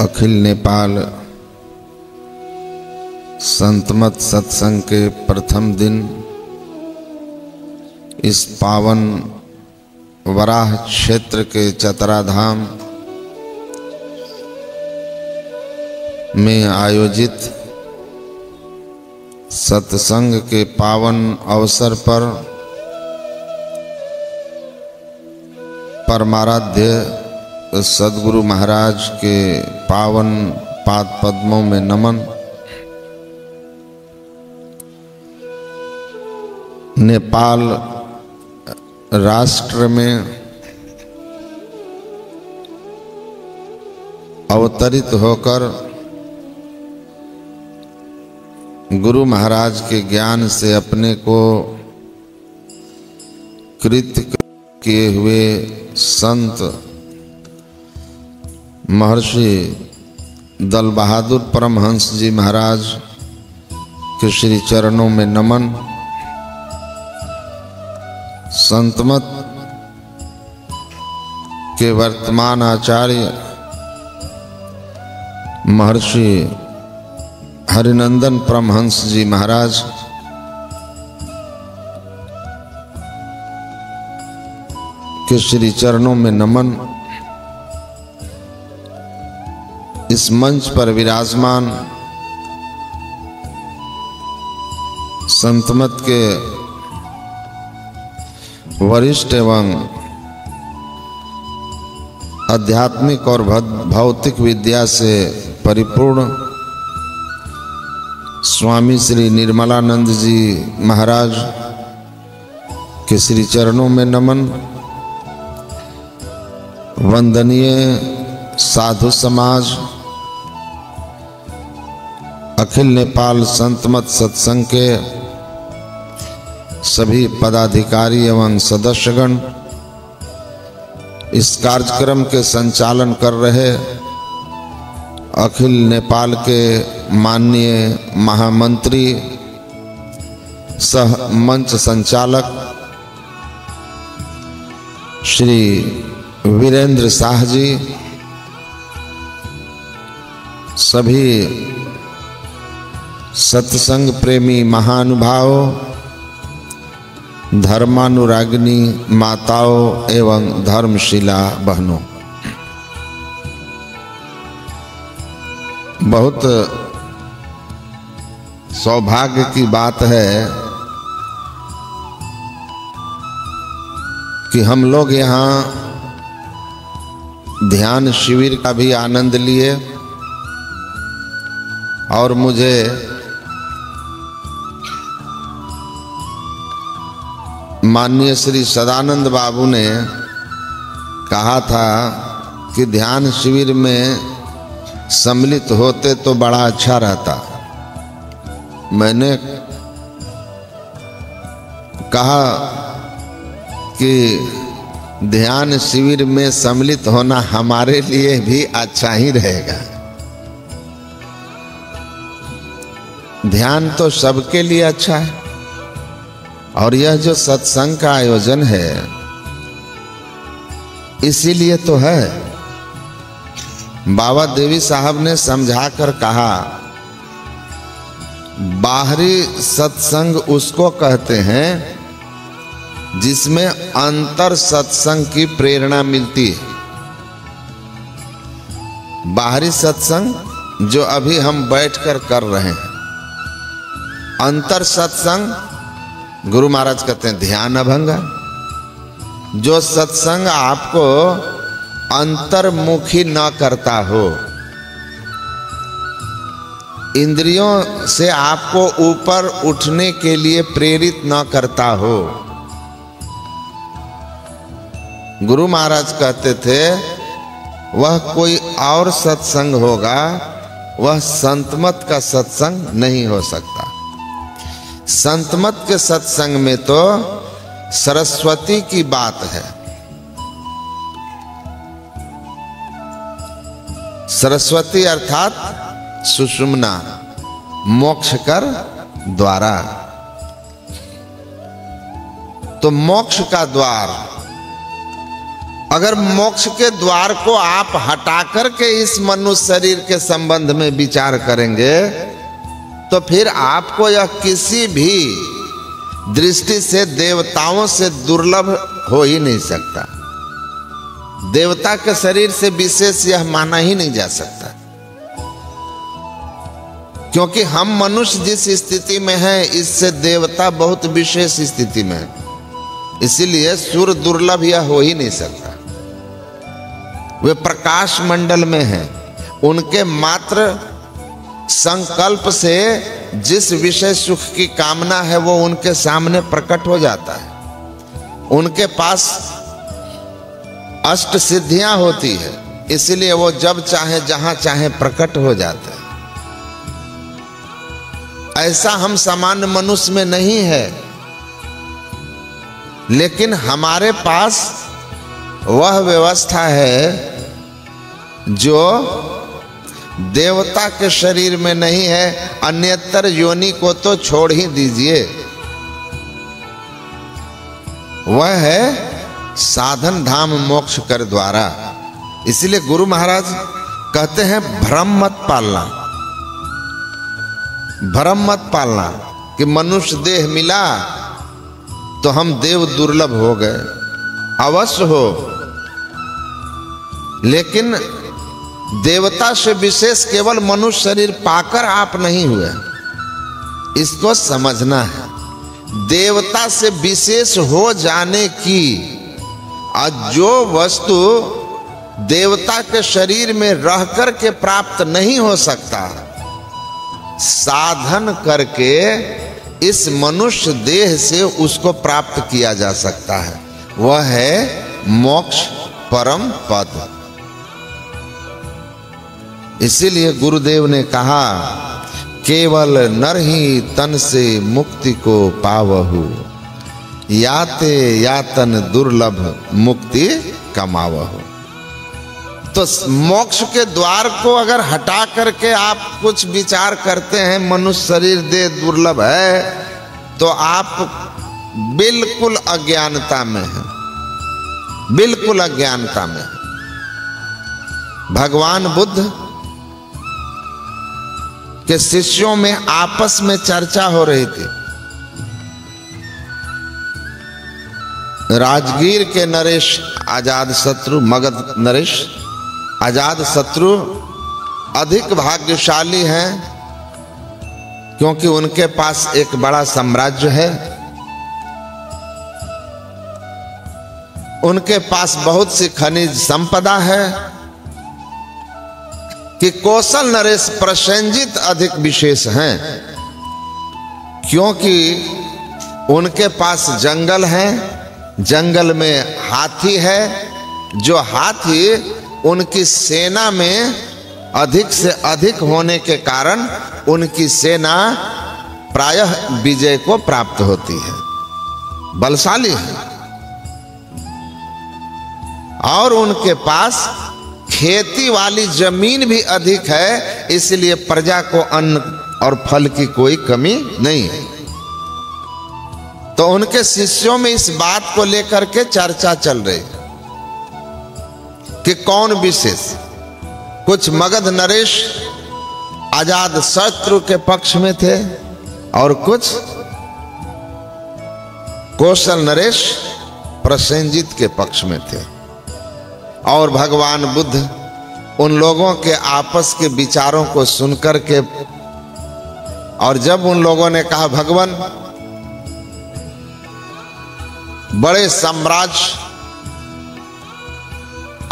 अखिल नेपाल संतमत सत्संग के प्रथम दिन इस पावन वराह क्षेत्र के चतराधाम में आयोजित सत्संग के पावन अवसर पर परमाराध्य सद्गुरु महाराज के पावन पाद पद्मों में नमन। नेपाल राष्ट्र में अवतरित होकर गुरु महाराज के ज्ञान से अपने को कृत किए हुए संत महर्षि दल बहादुर परमहंस जी महाराज के श्री चरणों में नमन। संतमत के वर्तमान आचार्य महर्षि हरिनंदन परमहंस जी महाराज के श्री चरणों में नमन। इस मंच पर विराजमान संतमत के वरिष्ठ एवं आध्यात्मिक और भौतिक विद्या से परिपूर्ण स्वामी श्री निर्मलानंद जी महाराज के श्री चरणों में नमन। वंदनीय साधु समाज, अखिल नेपाल संतमत सत्संग के सभी पदाधिकारी एवं सदस्यगण, इस कार्यक्रम के संचालन कर रहे अखिल नेपाल के माननीय महामंत्री सह मंच संचालक श्री वीरेंद्र शाह जी, सभी सत्संग प्रेमी महानुभावों, धर्मानुरागिनी माताओं एवं धर्मशिला बहनों, बहुत सौभाग्य की बात है कि हम लोग यहाँ ध्यान शिविर का भी आनंद लिए और मुझे माननीय श्री सदानंद बाबू ने कहा था कि ध्यान शिविर में सम्मिलित होते तो बड़ा अच्छा रहता। मैंने कहा कि ध्यान शिविर में सम्मिलित होना हमारे लिए भी अच्छा ही रहेगा। ध्यान तो सबके लिए अच्छा है और यह जो सत्संग का आयोजन है इसीलिए तो है। बाबा देवी साहब ने समझा कर कहा, बाहरी सत्संग उसको कहते हैं जिसमें अंतर सत्संग की प्रेरणा मिलती है। बाहरी सत्संग जो अभी हम बैठकर कर रहे हैं, अंतर सत्संग गुरु महाराज कहते हैं ध्यान अभंगा। जो सत्संग आपको अंतर्मुखी न करता हो, इंद्रियों से आपको ऊपर उठने के लिए प्रेरित न करता हो। गुरु महाराज कहते थे वह कोई और सत्संग होगा, वह संतमत का सत्संग नहीं हो सकता। संतमत के सत्संग में तो सरस्वती की बात है। सरस्वती अर्थात सुषुम्ना, मोक्ष कर द्वारा। तो मोक्ष का द्वार अगर मोक्ष के द्वार को आप हटा करके इस मनुष्य शरीर के संबंध में विचार करेंगे तो फिर आपको यह किसी भी दृष्टि से देवताओं से दुर्लभ हो ही नहीं सकता। देवता के शरीर से विशेष यह माना ही नहीं जा सकता, क्योंकि हम मनुष्य जिस स्थिति में हैं इससे देवता बहुत विशेष स्थिति में है, इसीलिए सूर्य दुर्लभ यह हो ही नहीं सकता। वे प्रकाश मंडल में हैं, उनके मात्र संकल्प से जिस विषय सुख की कामना है वो उनके सामने प्रकट हो जाता है। उनके पास अष्ट सिद्धियां होती है, इसलिए वो जब चाहे जहां चाहे प्रकट हो जाते हैं। ऐसा हम सामान्य मनुष्य में नहीं है, लेकिन हमारे पास वह व्यवस्था है जो देवता के शरीर में नहीं है। अन्यतर योनि को तो छोड़ ही दीजिए, वह है साधन धाम मोक्ष कर द्वारा। इसलिए गुरु महाराज कहते हैं भ्रम मत पालना, भ्रम मत पालना कि मनुष्य देह मिला तो हम देव दुर्लभ हो गए। अवश्य हो, लेकिन देवता से विशेष केवल मनुष्य शरीर पाकर आप नहीं हुए, इसको समझना है। देवता से विशेष हो जाने की जो वस्तु देवता के शरीर में रह कर के प्राप्त नहीं हो सकता, साधन करके इस मनुष्य देह से उसको प्राप्त किया जा सकता है। वह है मोक्ष परम पद। इसीलिए गुरुदेव ने कहा केवल नर ही तन से मुक्ति को पावहु, याते यातन दुर्लभ मुक्ति कमावहु। तो मोक्ष के द्वार को अगर हटा करके आप कुछ विचार करते हैं मनुष्य शरीर दे दुर्लभ है, तो आप बिल्कुल अज्ञानता में हैं, बिल्कुल अज्ञानता में। भगवान बुद्ध के शिष्यों में आपस में चर्चा हो रही थी। राजगीर के नरेश आजाद शत्रु, मगध नरेश आजाद शत्रु अधिक भाग्यशाली हैं, क्योंकि उनके पास एक बड़ा साम्राज्य है, उनके पास बहुत सी खनिज संपदा है, कि कौशल नरेश प्रसेनजित अधिक विशेष हैं, क्योंकि उनके पास जंगल है, जंगल में हाथी है, जो हाथी उनकी सेना में अधिक से अधिक होने के कारण उनकी सेना प्रायः विजय को प्राप्त होती है, बलशाली है। और उनके पास खेती वाली जमीन भी अधिक है, इसलिए प्रजा को अन्न और फल की कोई कमी नहीं है। तो उनके शिष्यों में इस बात को लेकर के चर्चा चल रही कि कौन विशेष। कुछ मगध नरेश आजाद शत्रु के पक्ष में थे और कुछ कौशल नरेश प्रसेनजित के पक्ष में थे। और भगवान बुद्ध उन लोगों के आपस के विचारों को सुनकर के, और जब उन लोगों ने कहा भगवान बड़े साम्राज्य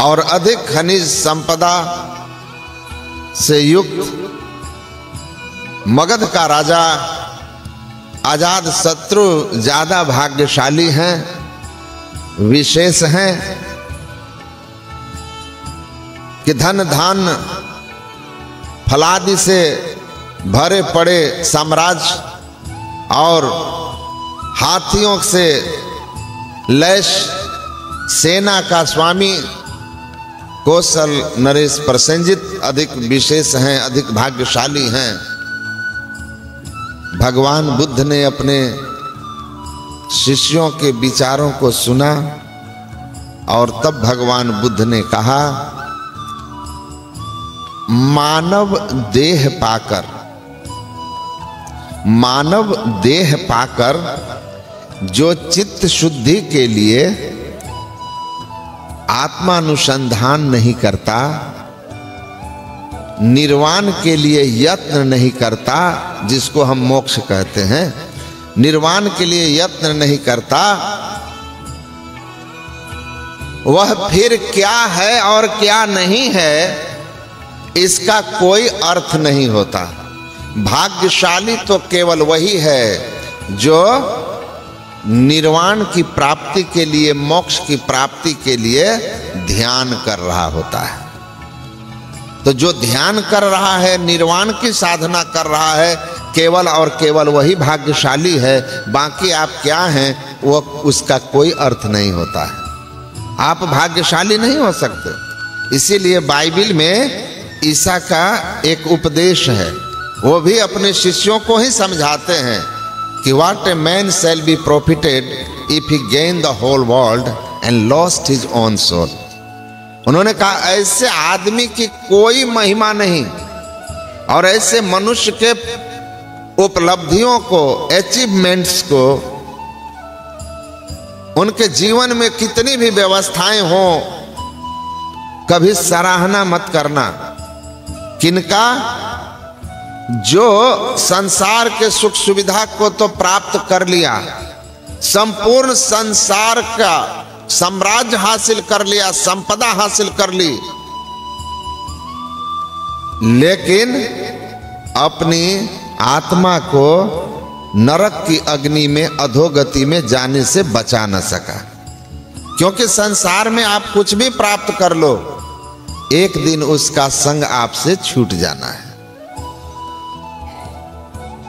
और अधिक खनिज संपदा से युक्त मगध का राजा आजाद शत्रु ज्यादा भाग्यशाली हैं, विशेष हैं, कि धन धान फलादि से भरे पड़े साम्राज्य और हाथियों से लैस सेना का स्वामी कौशल नरेश प्रसेनजित अधिक विशेष हैं, अधिक भाग्यशाली हैं। भगवान बुद्ध ने अपने शिष्यों के विचारों को सुना और तब भगवान बुद्ध ने कहा, मानव देह पाकर जो चित्त शुद्धि के लिए आत्मानुसंधान नहीं करता, निर्वाण के लिए यत्न नहीं करता, जिसको हम मोक्ष कहते हैं, निर्वाण के लिए यत्न नहीं करता, वह फिर क्या है और क्या नहीं है इसका कोई अर्थ नहीं होता। भाग्यशाली तो केवल वही है जो निर्वाण की प्राप्ति के लिए, मोक्ष की प्राप्ति के लिए ध्यान कर रहा होता है। तो जो ध्यान कर रहा है, निर्वाण की साधना कर रहा है, केवल और केवल वही भाग्यशाली है। बाकी आप क्या हैं वो उसका कोई अर्थ नहीं होता है। आप भाग्यशाली नहीं हो सकते। इसीलिए बाइबिल में ईसा का एक उपदेश है, वो भी अपने शिष्यों को ही समझाते हैं कि what a man shall be profited if he gain the whole world and lost his own soul. उन्होंने कहा ऐसे आदमी की कोई महिमा नहीं, और ऐसे मनुष्य के उपलब्धियों को, अचीवमेंट्स को, उनके जीवन में कितनी भी व्यवस्थाएं हो, कभी सराहना मत करना। किनका? जो संसार के सुख सुविधा को तो प्राप्त कर लिया, संपूर्ण संसार का साम्राज्य हासिल कर लिया, संपदा हासिल कर ली, लेकिन अपनी आत्मा को नरक की अग्नि में, अधोगति में जाने से बचा न सका। क्योंकि संसार में आप कुछ भी प्राप्त कर लो, एक दिन उसका संग आपसे छूट जाना है।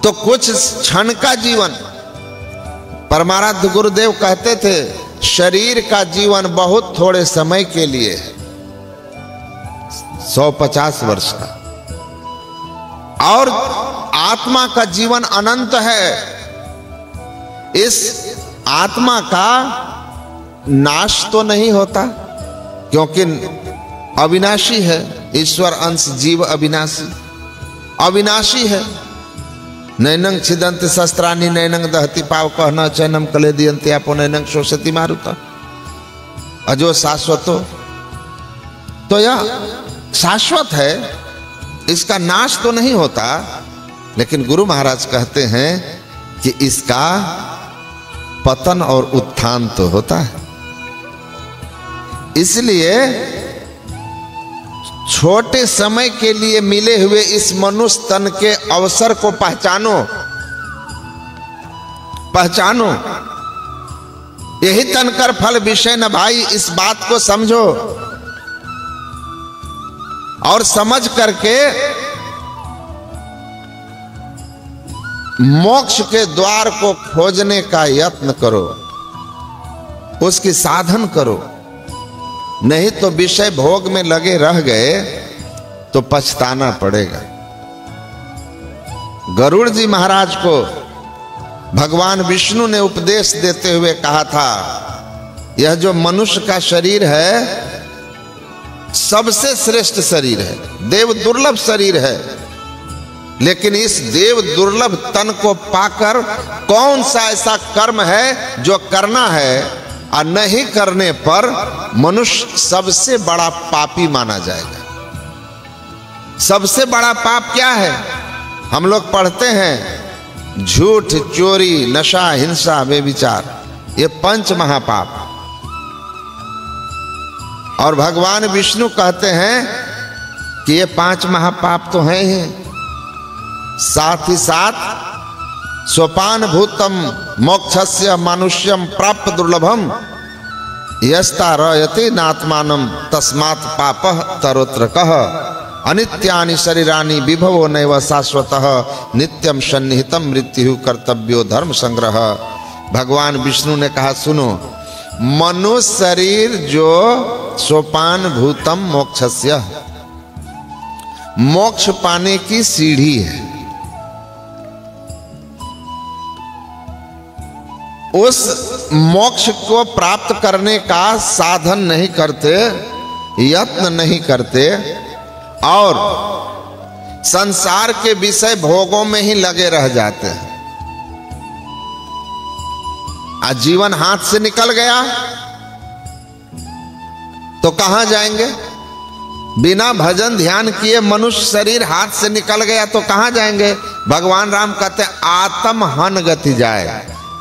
तो कुछ क्षण का जीवन, परमाराध्य गुरुदेव कहते थे, शरीर का जीवन बहुत थोड़े समय के लिए, 150 वर्ष का, और आत्मा का जीवन अनंत है। इस आत्मा का नाश तो नहीं होता, क्योंकि अविनाशी है। ईश्वर अंश जीव अविनाशी, अविनाशी है। नैनंग छिदंत शस्त्राणि नैनंग दहति पाव कहना चैनम कलेदियंते आपो नैनंग शोषति मारुता अजो शाश्वतो। तो यह शाश्वत है, इसका नाश तो नहीं होता, लेकिन गुरु महाराज कहते हैं कि इसका पतन और उत्थान तो होता है। इसलिए छोटे समय के लिए मिले हुए इस मनुष्य तन के अवसर को पहचानो, पहचानो। यही तन कर फल विषय न भाई, इस बात को समझो और समझ करके मोक्ष के द्वार को खोजने का यत्न करो, उसकी साधन करो। नहीं तो विषय भोग में लगे रह गए तो पछताना पड़ेगा। गरुड़ जी महाराज को भगवान विष्णु ने उपदेश देते हुए कहा था, यह जो मनुष्य का शरीर है सबसे श्रेष्ठ शरीर है, देव दुर्लभ शरीर है, लेकिन इस देव दुर्लभ तन को पाकर कौन सा ऐसा कर्म है जो करना है, और नहीं करने पर मनुष्य सबसे बड़ा पापी माना जाएगा। सबसे बड़ा पाप क्या है? हम लोग पढ़ते हैं झूठ, चोरी, नशा, हिंसा, व्यभिचार, ये 5 महापाप। और भगवान विष्णु कहते हैं कि ये 5 महापाप तो हैं ही, साथ ही साथ सोपान भूतम मोक्षस्य मनुष्यम प्राप्त दुर्लभम यस्ता रयते नात्मानम तस्मात् पापः तरोत्रकः अनित्यानि शरीरानि विभवो नैव शाश्वतः नित्यम सन्निहितम मृत्यु कर्तव्यो धर्म संग्रह। भगवान विष्णु ने कहा, सुनो, मनुष्य शरीर जो सोपान भूतम मोक्षस्य, मोक्ष पाने की सीढ़ी है। उस मोक्ष को प्राप्त करने का साधन नहीं करते, यत्न नहीं करते और संसार के विषय भोगों में ही लगे रह जाते हैं। आज जीवन हाथ से निकल गया तो कहां जाएंगे? बिना भजन ध्यान किए मनुष्य शरीर हाथ से निकल गया तो कहां जाएंगे? भगवान राम कहते हैं आत्महन गति जाए।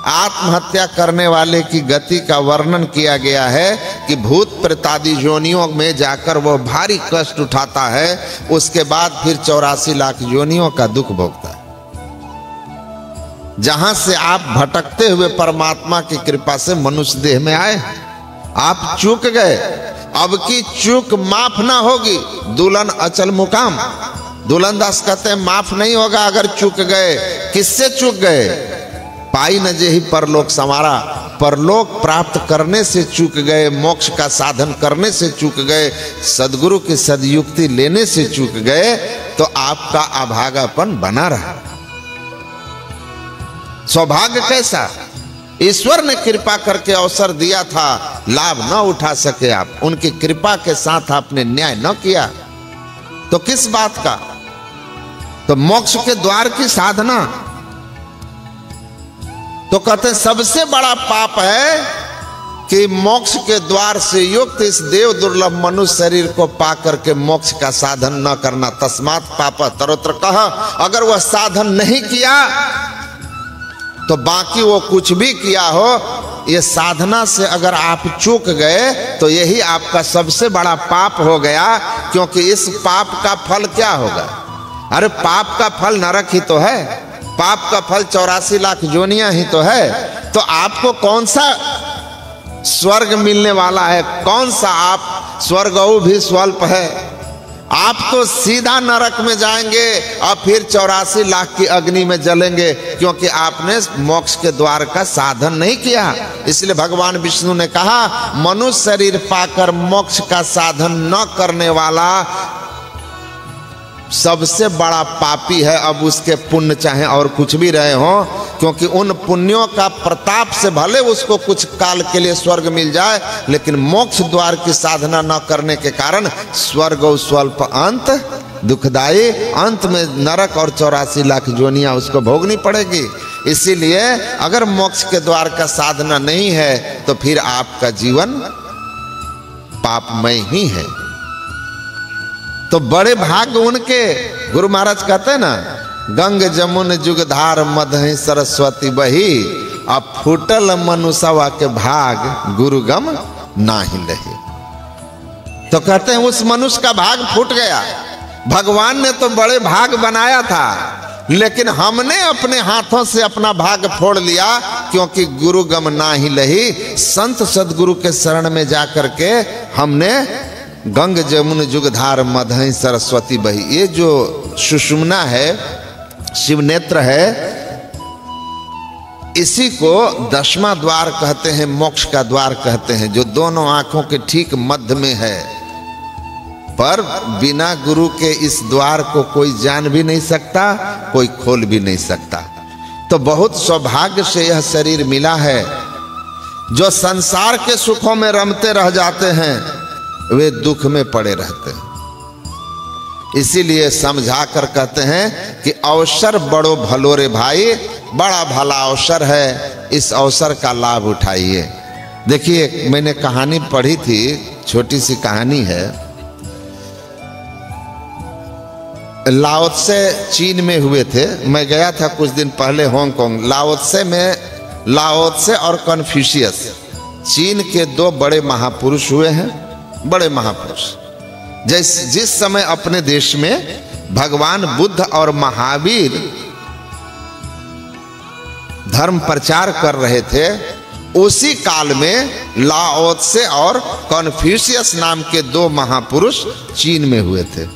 आत्महत्या करने वाले की गति का वर्णन किया गया है कि भूत प्रेतादि योनियों में जाकर वह भारी कष्ट उठाता है, उसके बाद फिर 84 लाख योनियों का दुख भोगता है। जहां से आप भटकते हुए परमात्मा की कृपा से मनुष्य देह में आए, आप चूक गए, अब की चूक माफ ना होगी। दुल्हन अचल मुकाम। दुल्हन दास कहते हैं माफ नहीं होगा अगर चूक गए। किससे चूक गए? पाई न जेहि परलोक समारा। परलोक प्राप्त करने से चूक गए, मोक्ष का साधन करने से चूक गए, सदगुरु की सदयुक्ति लेने से चूक गए, तो आपका अभागापन बना रहा। सौभाग्य कैसा? ईश्वर ने कृपा करके अवसर दिया था, लाभ न उठा सके आप, उनकी कृपा के साथ आपने न्याय न किया, तो किस बात का? तो मोक्ष के द्वार की साधना तो कहते हैं सबसे बड़ा पाप है कि मोक्ष के द्वार से युक्त इस देव दुर्लभ मनुष्य शरीर को पा करके मोक्ष का साधन न करना। तस्मात् पाप तरोत्र कह। अगर वह साधन नहीं किया तो बाकी वो कुछ भी किया हो, ये साधना से अगर आप चूक गए तो यही आपका सबसे बड़ा पाप हो गया। क्योंकि इस पाप का फल क्या होगा? अरे पाप का फल नरक ही तो है, पाप का फल 84 लाख योनियां ही तो है। तो आपको कौन सा स्वर्ग मिलने वाला है? कौन सा आप स्वर्गौ भी स्वल्प है। आप तो सीधा नरक में जाएंगे और फिर 84 लाख की अग्नि में जलेंगे, क्योंकि आपने मोक्ष के द्वार का साधन नहीं किया। इसलिए भगवान विष्णु ने कहा मनुष्य शरीर पाकर मोक्ष का साधन न करने वाला सबसे बड़ा पापी है। अब उसके पुण्य चाहे और कुछ भी रहे हों, क्योंकि उन पुण्यों का प्रताप से भले उसको कुछ काल के लिए स्वर्ग मिल जाए, लेकिन मोक्ष द्वार की साधना न करने के कारण स्वर्ग और स्वल्प अंत दुखदाई, अंत में नरक और 84 लाख योनियां उसको भोगनी पड़ेगी। इसीलिए अगर मोक्ष के द्वार का साधना नहीं है तो फिर आपका जीवन पापमय ही है। तो बड़े भाग उनके, गुरु महाराज कहते हैं ना, गंग जमुन जुगधार मधहि सरस्वती बही, अब फूटल मनुष्यवा के भाग गुरुगम नाही लही। तो कहते हैं उस मनुष्य का भाग फूट गया। भगवान ने तो बड़े भाग बनाया था, लेकिन हमने अपने हाथों से अपना भाग फोड़ लिया, क्योंकि गुरुगम नाही लही। संत सदगुरु के शरण में जाकर के हमने गंग जमुन जुगधार मधहि सरस्वती बही, ये जो सुषुम्ना है, शिव नेत्र है, इसी को 10वां द्वार कहते हैं, मोक्ष का द्वार कहते हैं, जो दोनों आंखों के ठीक मध्य में है। पर बिना गुरु के इस द्वार को कोई जान भी नहीं सकता, कोई खोल भी नहीं सकता। तो बहुत सौभाग्य से यह शरीर मिला है। जो संसार के सुखों में रमते रह जाते हैं वे दुख में पड़े रहते हैं। इसीलिए समझा कर कहते हैं कि अवसर बड़ो भलो रे भाई, बड़ा भला अवसर है, इस अवसर का लाभ उठाइए। देखिए मैंने कहानी पढ़ी थी, छोटी सी कहानी है। लाओत्से चीन में हुए थे, मैं गया था कुछ दिन पहले हांगकांग। लाओत्से में लाओत्से और कन्फ्यूशियस चीन के दो बड़े महापुरुष हुए हैं, बड़े महापुरुष। जिस समय अपने देश में भगवान बुद्ध और महावीर धर्म प्रचार कर रहे थे, उसी काल में लाओत्से और कन्फ्यूशियस नाम के दो महापुरुष चीन में हुए थे।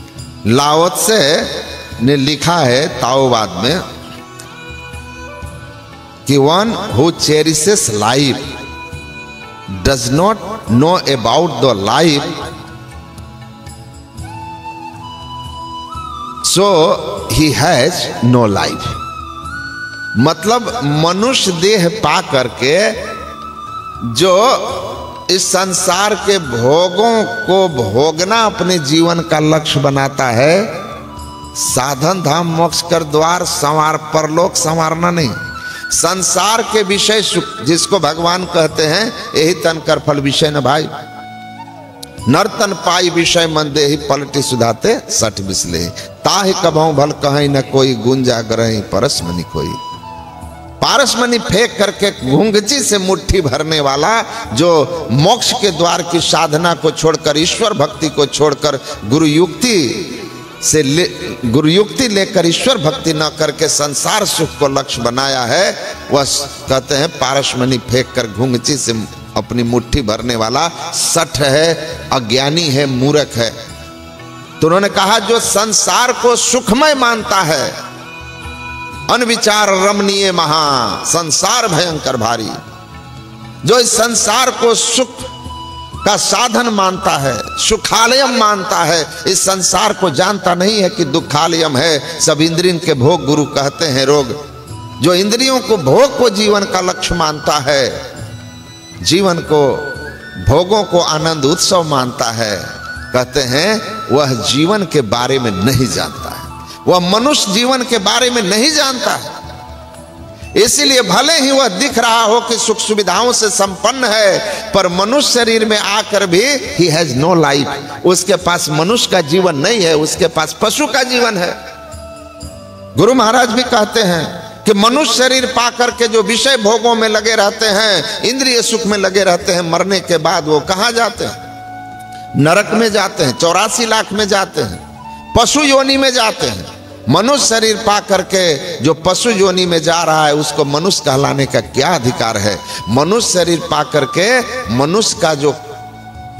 लाओत्से ने लिखा है ताओवाद में कि one who cherishes life does not know about the life, so he has no life. मतलब मनुष्य देह पा करके जो इस संसार के भोगों को भोगना अपने जीवन का लक्ष्य बनाता है, साधन धाम मोक्ष कर द्वार संवार परलोक संवारना नहीं, संसार के विषय सुख जिसको भगवान कहते हैं यही तन कर फल विषय न भाई, नर्तन पाई विषय मन दे ही पलटी सुधाते सठ बिसले, ताहि कभौ भल कहीं न कोई गुंजा ग्रही परसमनि कोई। पारसमणि फेंक करके घुंघची से मुट्ठी भरने वाला जो मोक्ष के द्वार की साधना को छोड़कर ईश्वर भक्ति को छोड़कर गुरु युक्ति लेकर ईश्वर भक्ति न करके संसार सुख को लक्ष्य बनाया है, वह कहते हैं पारसमणि फेंक कर घुंघची से अपनी मुट्ठी भरने वाला सठ है, अज्ञानी है, मूर्ख है। तो उन्होंने कहा जो संसार को सुखमय मानता है, अनविचार रमणीय महा संसार भयंकर भारी, जो इस संसार को सुख का साधन मानता है, सुखालयम मानता है, इस संसार को जानता नहीं है कि दुखालयम है, सब इंद्रियों के भोग गुरु कहते हैं रोग। जो इंद्रियों को भोग को जीवन का लक्ष्य मानता है, जीवन को भोगों को आनंद उत्सव मानता है, कहते हैं वह जीवन के बारे में नहीं जानता है, वह मनुष्य जीवन के बारे में नहीं जानता है। इसीलिए भले ही वह दिख रहा हो कि सुख सुविधाओं से संपन्न है, पर मनुष्य शरीर में आकर भी ही हैज नो लाइफ, उसके पास मनुष्य का जीवन नहीं है, उसके पास पशु का जीवन है। गुरु महाराज भी कहते हैं कि मनुष्य शरीर पाकर के जो विषय भोगों में लगे रहते हैं, इंद्रिय सुख में लगे रहते हैं, मरने के बाद वो कहां जाते हैं? नरक में जाते हैं, 84 लाख में जाते हैं, पशु योनि में जाते हैं। मनुष्य शरीर पा करके जो पशु योनि में जा रहा है उसको मनुष्य कहलाने का क्या अधिकार है? मनुष्य शरीर पा करके मनुष्य का जो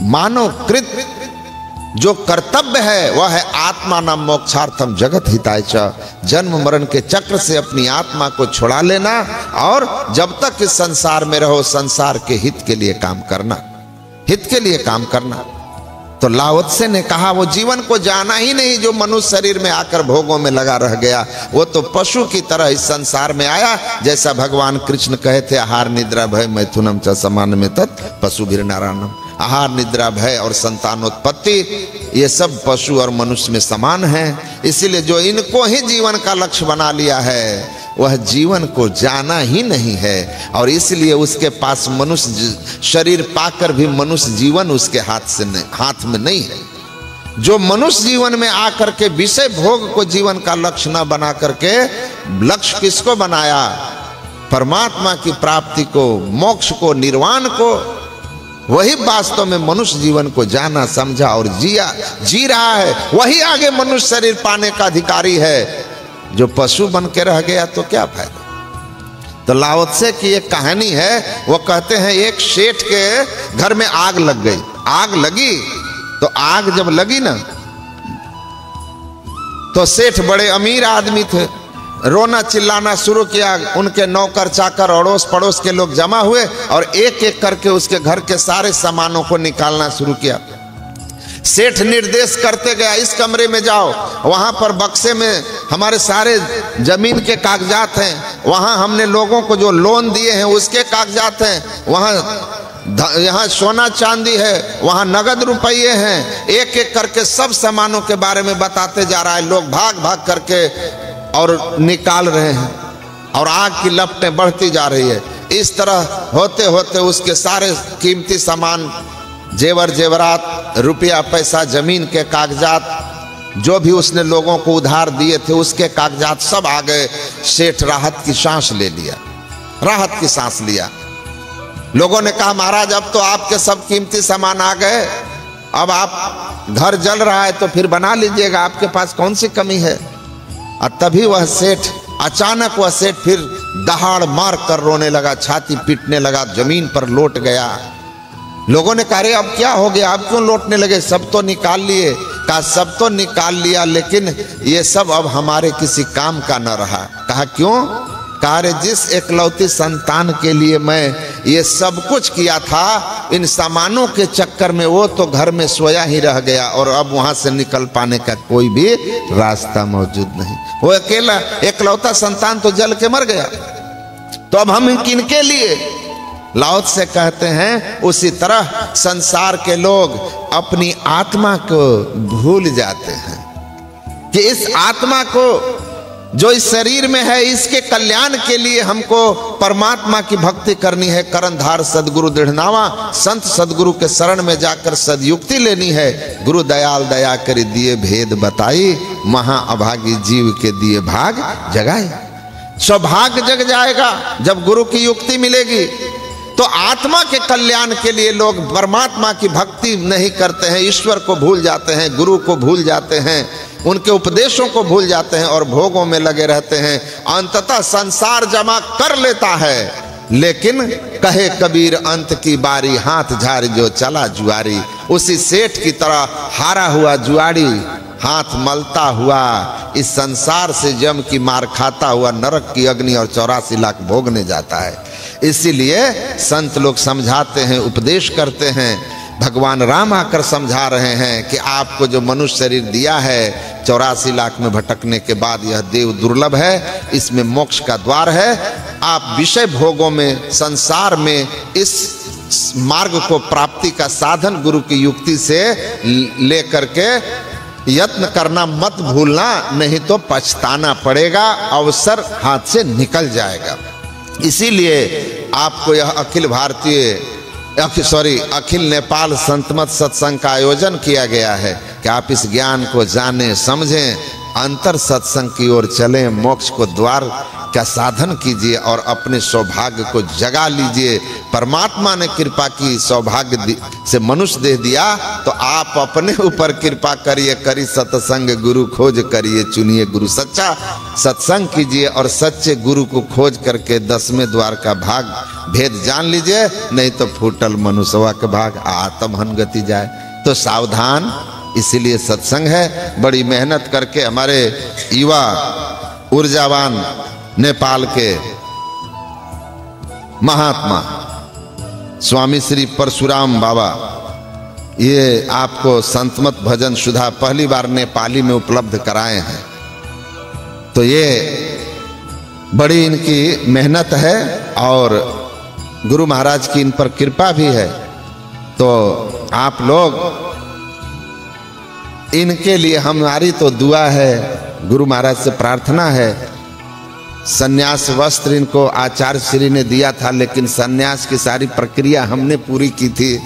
मानव कृत जो कर्तव्य है वह है आत्मा नाम मोक्षार्थम जगत हिताय च, जन्म मरण के चक्र से अपनी आत्मा को छुड़ा लेना और जब तक इस संसार में रहो संसार के हित के लिए काम करना, हित के लिए काम करना। तो लाओ त्से ने कहा वो जीवन को जाना ही नहीं, जो मनुष्य शरीर में आकर भोगों में लगा रह गया, वो तो पशु की तरह इस संसार में आया। जैसा भगवान कृष्ण कहे थे आहार निद्रा भय मैथुनम च समान में तत् पशु भीर नारायणम, आहार निद्रा भय और संतानोत्पत्ति ये सब पशु और मनुष्य में समान है। इसीलिए जो इनको ही जीवन का लक्ष्य बना लिया है वह जीवन को जाना ही नहीं है, और इसलिए उसके पास मनुष्य शरीर पाकर भी मनुष्य जीवन उसके हाथ में नहीं है। जो मनुष्य जीवन में आकर के विषय भोग को जीवन का लक्ष्य न बना करके लक्ष्य किसको बनाया? परमात्मा की प्राप्ति को, मोक्ष को, निर्वाण को, वही वास्तव में मनुष्य जीवन को जाना समझा और जी रहा है, वही आगे मनुष्य शरीर पाने का अधिकारी है। जो पशु बन के रह गया तो क्या फायदा? तो लाओ त्से की एक कहानी है, वो कहते हैं एक सेठ के घर में आग लग गई। आग लगी तो आग जब लगी ना तो सेठ बड़े अमीर आदमी थे, रोना चिल्लाना शुरू किया। उनके नौकर चाकर अड़ोस पड़ोस के लोग जमा हुए और एक एक करके उसके घर के सारे सामानों को निकालना शुरू किया। सेठ निर्देश करते गया, इस कमरे में जाओ, वहां पर बक्से में हमारे सारे जमीन के कागजात हैं, वहां हमने लोगों को जो लोन दिए हैं उसके कागजात हैं, वहां यहाँ सोना चांदी है, वहां नगद रुपये हैं। एक एक करके सब सामानों के बारे में बताते जा रहा है। लोग भाग भाग करके और निकाल रहे हैं और आग की लपटें बढ़ती जा रही है। इस तरह होते होते उसके सारे कीमती सामान, जेवर जेवरात, रुपया पैसा, जमीन के कागजात, जो भी उसने लोगों को उधार दिए थे उसके कागजात सब आ गए। सेठ राहत की सांस ले लिया, राहत की सांस लिया। लोगों ने कहा महाराज अब तो आपके सब कीमती सामान आ गए, अब आप घर जल रहा है तो फिर बना लीजिएगा, आपके पास कौन सी कमी है? और तभी वह सेठ अचानक वह सेठ फिर दहाड़ मार कर रोने लगा, छाती पीटने लगा, जमीन पर लौट गया। लोगों ने कहा अब क्या हो गया, आप क्यों लौटने लगे? सब तो निकाल लिए। कहा सब तो निकाल लिया लेकिन ये सब अब हमारे किसी काम का न रहा। कहा क्यों? कहा जिस एकलौती संतान के लिए मैं ये सब कुछ किया था, इन सामानों के चक्कर में वो तो घर में सोया ही रह गया और अब वहां से निकल पाने का कोई भी रास्ता मौजूद नहीं। वो अकेला एकलौता संतान तो जल के मर गया, तो अब हम किनके लिए? लाओ से कहते हैं उसी तरह संसार के लोग अपनी आत्मा को भूल जाते हैं कि इस आत्मा को जो इस शरीर में है, इसके कल्याण के लिए हमको परमात्मा की भक्ति करनी है। करनधार सदगुरु दृढ़नावा, संत सदगुरु के शरण में जाकर सदयुक्ति लेनी है। गुरु दयाल दया कर दिए भेद बताई, महा अभागी जीव के दिए भाग जगाए। सौभाग्य जग जाएगा जब गुरु की युक्ति मिलेगी। तो आत्मा के कल्याण के लिए लोग परमात्मा की भक्ति नहीं करते हैं, ईश्वर को भूल जाते हैं, गुरु को भूल जाते हैं, उनके उपदेशों को भूल जाते हैं और भोगों में लगे रहते हैं। अंततः संसार जमा कर लेता है, लेकिन कहे कबीर अंत की बारी, हाथ झाड़ जो चला जुआरी। उसी सेठ की तरह हारा हुआ जुआरी हाथ मलता हुआ इस संसार से जम की मार खाता हुआ नरक की अग्नि और 84 लाख भोगने जाता है। इसीलिए संत लोग समझाते हैं, उपदेश करते हैं। भगवान राम आकर समझा रहे हैं कि आपको जो मनुष्य शरीर दिया है 84 लाख में भटकने के बाद, यह देव दुर्लभ है, इसमें मोक्ष का द्वार है। आप विषय भोगों में, संसार में इस मार्ग को प्राप्ति का साधन गुरु की युक्ति से लेकर के यत्न करना मत भूलना, नहीं तो पछताना पड़ेगा, अवसर हाथ से निकल जाएगा। इसीलिए आपको यह अखिल नेपाल संतमत सत्संग का आयोजन किया गया है कि आप इस ज्ञान को जानें, समझें, अंतर सत्संग की ओर चलें, मोक्ष को द्वार का साधन कीजिए और अपने सौभाग्य को जगा लीजिए। परमात्मा ने कृपा की, सौभाग्य से मनुष्य दे दिया, तो आप अपने ऊपर कृपा करिए। करी सत्संग गुरु खोज करिए, चुनिए गुरु सच्चा। सत्संग कीजिए और सच्चे गुरु को खोज करके 10वें द्वार का भाग भेद जान लीजिए, नहीं तो फूटल मनुष्यवा का भाग आत्महन गति जाए। तो सावधान, इसीलिए सत्संग है। बड़ी मेहनत करके हमारे युवा ऊर्जावान नेपाल के महात्मा स्वामी श्री परशुराम बाबा, ये आपको संतमत भजन सुधा पहली बार नेपाली में उपलब्ध कराए हैं। तो ये बड़ी इनकी मेहनत है और गुरु महाराज की इन पर कृपा भी है। तो आप लोग इनके लिए, हमारी तो दुआ है, गुरु महाराज से प्रार्थना है। सन्यास वस्त्र इनको आचार्य श्री ने दिया था, लेकिन सन्यास की सारी प्रक्रिया हमने पूरी की थी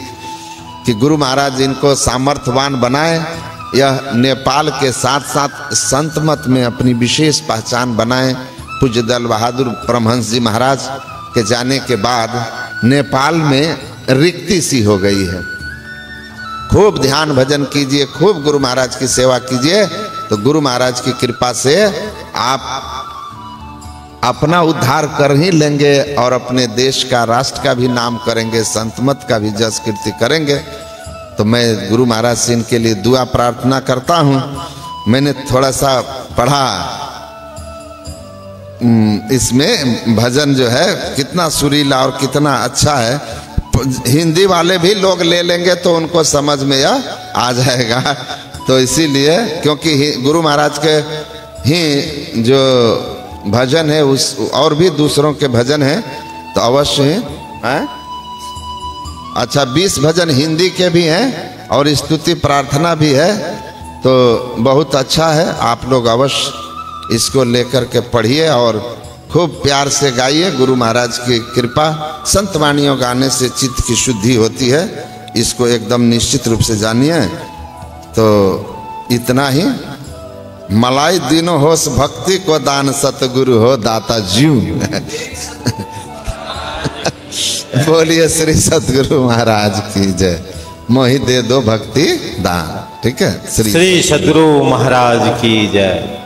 कि गुरु महाराज इनको सामर्थ्यवान बनाए। यह नेपाल के साथ साथ संतमत में अपनी विशेष पहचान बनाए। पूज्य दल बहादुर परमहंस जी महाराज के जाने के बाद नेपाल में रिक्ति सी हो गई है। खूब ध्यान भजन कीजिए, खूब गुरु महाराज की सेवा कीजिए, तो गुरु महाराज की कृपा से आप अपना उद्धार कर ही लेंगे और अपने देश का, राष्ट्र का भी नाम करेंगे, संतमत का भी जस कीर्ति करेंगे। तो मैं गुरु महाराज से इनके लिए दुआ प्रार्थना करता हूँ। मैंने थोड़ा सा पढ़ा, इसमें भजन जो है कितना सुरीला और कितना अच्छा है। हिंदी वाले भी लोग ले लेंगे तो उनको समझ में आ जाएगा। तो इसीलिए, क्योंकि गुरु महाराज के ही जो भजन है, उस और भी दूसरों के भजन है, तो अवश्य है। अच्छा, 20 भजन हिंदी के भी हैं और स्तुति प्रार्थना भी है, तो बहुत अच्छा है। आप लोग अवश्य इसको लेकर के पढ़िए और खूब प्यार से गाइए। गुरु महाराज की कृपा, संत वाणियों गाने से चित्त की शुद्धि होती है, इसको एकदम निश्चित रूप से जानिए। तो इतना ही। मलाई दिनो होश भक्ति को दान, सतगुरु हो दाता जीव। बोलिए श्री सतगुरु महाराज की जय। मोहि दे दो भक्ति दान। ठीक है, श्री सतगुरु महाराज की जय।